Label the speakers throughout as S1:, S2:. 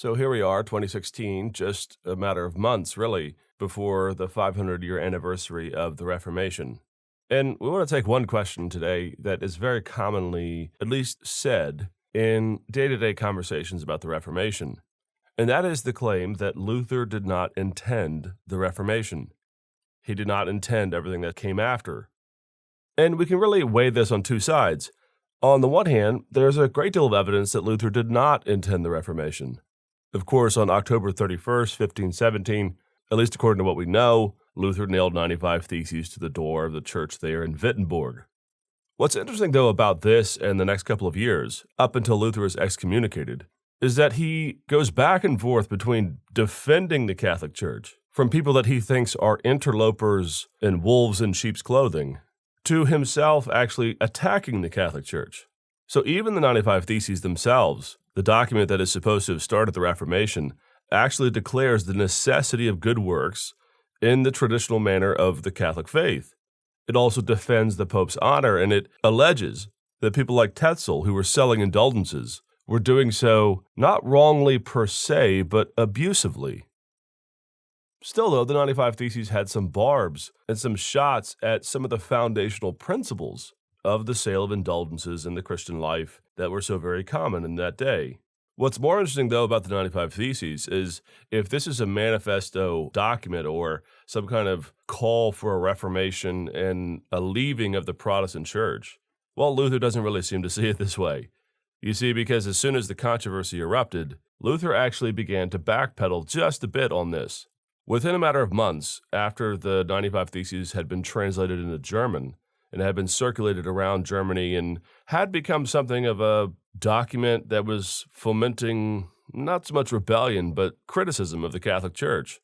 S1: So here we are, 2016, just a matter of months, really, before the 500-year anniversary of the Reformation. And we want to take one question today that is very commonly, at least said, in day-to-day conversations about the Reformation. And that is the claim that Luther did not intend the Reformation. He did not intend everything that came after. And we can really weigh this on two sides. On the one hand, there's a great deal of evidence that Luther did not intend the Reformation. Of course, on October 31st, 1517, at least according to what we know, Luther nailed 95 Theses to the door of the church there in Wittenberg. What's interesting, though, about this and the next couple of years, up until Luther is excommunicated, is that he goes back and forth between defending the Catholic Church from people that he thinks are interlopers and wolves in sheep's clothing, to himself actually attacking the Catholic Church. So even the 95 Theses themselves, the document that is supposed to have started the Reformation, actually declares the necessity of good works in the traditional manner of the Catholic faith. It also defends the Pope's honor, and it alleges that people like Tetzel, who were selling indulgences, were doing so not wrongly per se, but abusively. Still, though, the 95 Theses had some barbs and some shots at some of the foundational principles of the sale of indulgences in the Christian life that were so very common in that day. What's more interesting, though, about the 95 Theses is if this is a manifesto document or some kind of call for a reformation and a leaving of the Protestant church, well, Luther doesn't really seem to see it this way. You see, because as soon as the controversy erupted, Luther actually began to backpedal just a bit on this. Within a matter of months, after the 95 Theses had been translated into German and had been circulated around Germany and had become something of a document that was fomenting not so much rebellion, but criticism of the Catholic Church,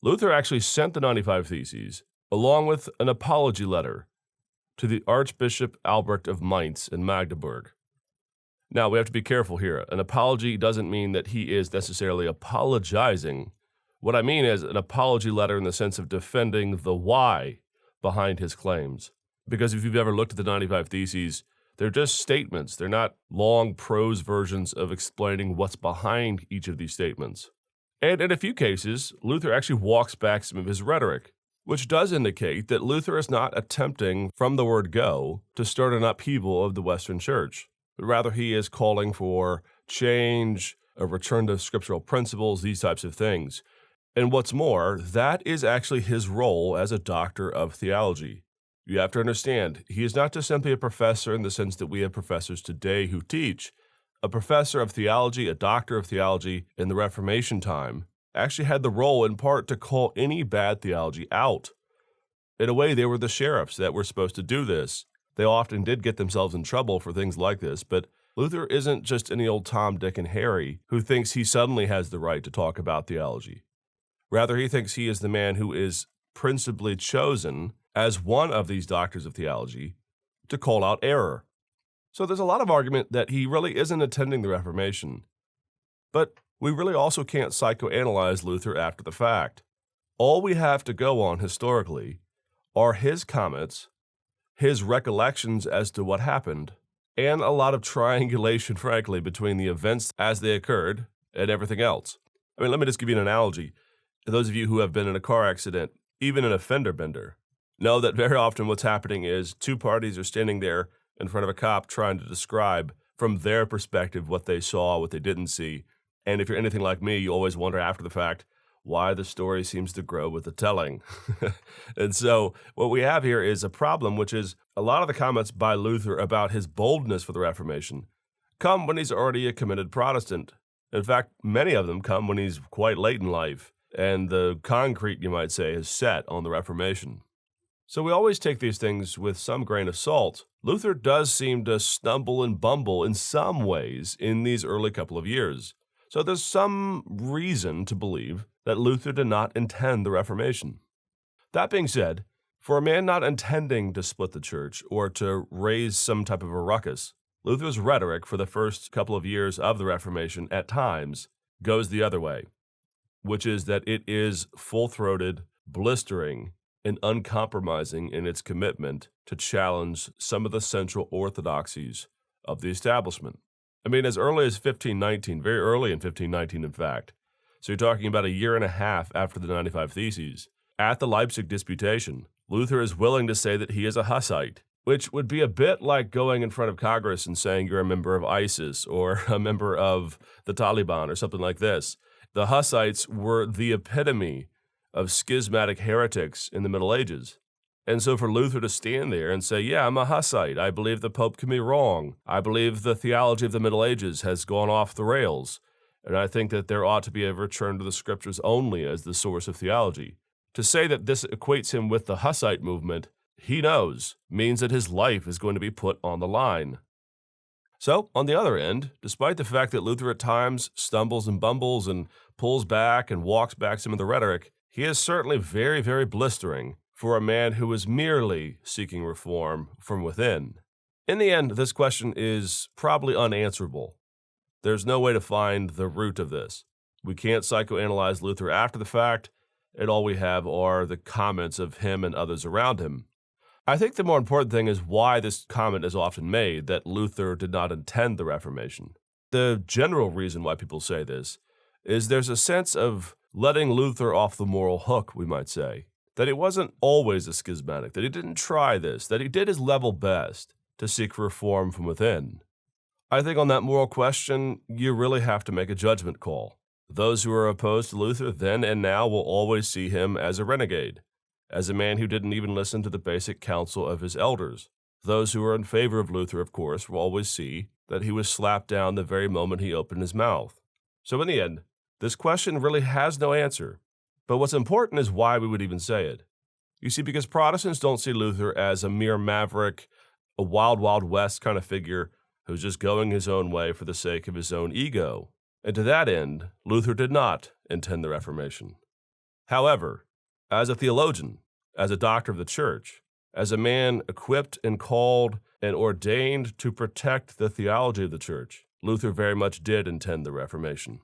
S1: Luther actually sent the 95 Theses, along with an apology letter, to the Archbishop Albrecht of Mainz and Magdeburg. Now, we have to be careful here. An apology doesn't mean that he is necessarily apologizing. What I mean is an apology letter in the sense of defending the why behind his claims. Because if you've ever looked at the 95 Theses, they're just statements. They're not long prose versions of explaining what's behind each of these statements. And in a few cases, Luther actually walks back some of his rhetoric, which does indicate that Luther is not attempting, from the word go, to start an upheaval of the Western Church. But rather, he is calling for change, a return to scriptural principles, these types of things. And what's more, that is actually his role as a doctor of theology. You have to understand, he is not just simply a professor in the sense that we have professors today who teach. A professor of theology, a doctor of theology in the Reformation time, actually had the role in part to call any bad theology out. In a way, they were the sheriffs that were supposed to do this. They often did get themselves in trouble for things like this, but Luther isn't just any old Tom, Dick, and Harry who thinks he suddenly has the right to talk about theology. Rather, he thinks he is the man who is principally chosen as one of these doctors of theology to call out error. So there's a lot of argument that he really isn't attending the Reformation. But we really also can't psychoanalyze Luther after the fact. All we have to go on historically are his comments, his recollections as to what happened, and a lot of triangulation, frankly, between the events as they occurred and everything else. I mean, let me just give you an analogy. Those of you who have been in a car accident, even in a fender bender, know that very often what's happening is two parties are standing there in front of a cop trying to describe from their perspective what they saw, what they didn't see. And if you're anything like me, you always wonder after the fact why the story seems to grow with the telling. And so what we have here is a problem, which is a lot of the comments by Luther about his boldness for the Reformation come when he's already a committed Protestant. In fact, many of them come when he's quite late in life, and the concrete, you might say, is set on the Reformation. So we always take these things with some grain of salt. Luther does seem to stumble and bumble in some ways in these early couple of years. So there's some reason to believe that Luther did not intend the Reformation. That being said, for a man not intending to split the church or to raise some type of a ruckus, Luther's rhetoric for the first couple of years of the Reformation at times goes the other way, which is that it is full-throated, blistering, and uncompromising in its commitment to challenge some of the central orthodoxies of the establishment. I mean, as early as 1519, very early in 1519, in fact. So you're talking about a year and a half after the 95 Theses. At the Leipzig Disputation, Luther is willing to say that he is a Hussite, which would be a bit like going in front of Congress and saying you're a member of ISIS or a member of the Taliban or something like this. The Hussites were the epitome of schismatic heretics in the Middle Ages. And so for Luther to stand there and say, yeah, I'm a Hussite. I believe the Pope can be wrong. I believe the theology of the Middle Ages has gone off the rails. And I think that there ought to be a return to the scriptures only as the source of theology. To say that this equates him with the Hussite movement, he knows, means that his life is going to be put on the line. So, on the other end, despite the fact that Luther at times stumbles and bumbles and pulls back and walks back some of the rhetoric, he is certainly very, very blistering for a man who is merely seeking reform from within. In the end, this question is probably unanswerable. There's no way to find the root of this. We can't psychoanalyze Luther after the fact, and all we have are the comments of him and others around him. I think the more important thing is why this comment is often made, that Luther did not intend the Reformation. The general reason why people say this is there's a sense of letting Luther off the moral hook, we might say, that he wasn't always a schismatic, that he didn't try this, that he did his level best to seek reform from within. I think on that moral question, you really have to make a judgment call. Those who are opposed to Luther then and now will always see him as a renegade, as a man who didn't even listen to the basic counsel of his elders. Those who are in favor of Luther, of course, will always see that he was slapped down the very moment he opened his mouth. So in the end, this question really has no answer. But what's important is why we would even say it. You see, because Protestants don't see Luther as a mere maverick, a wild, wild west kind of figure who's just going his own way for the sake of his own ego. And to that end, Luther did not intend the Reformation. However, as a theologian, as a doctor of the church, as a man equipped and called and ordained to protect the theology of the church, Luther very much did intend the Reformation.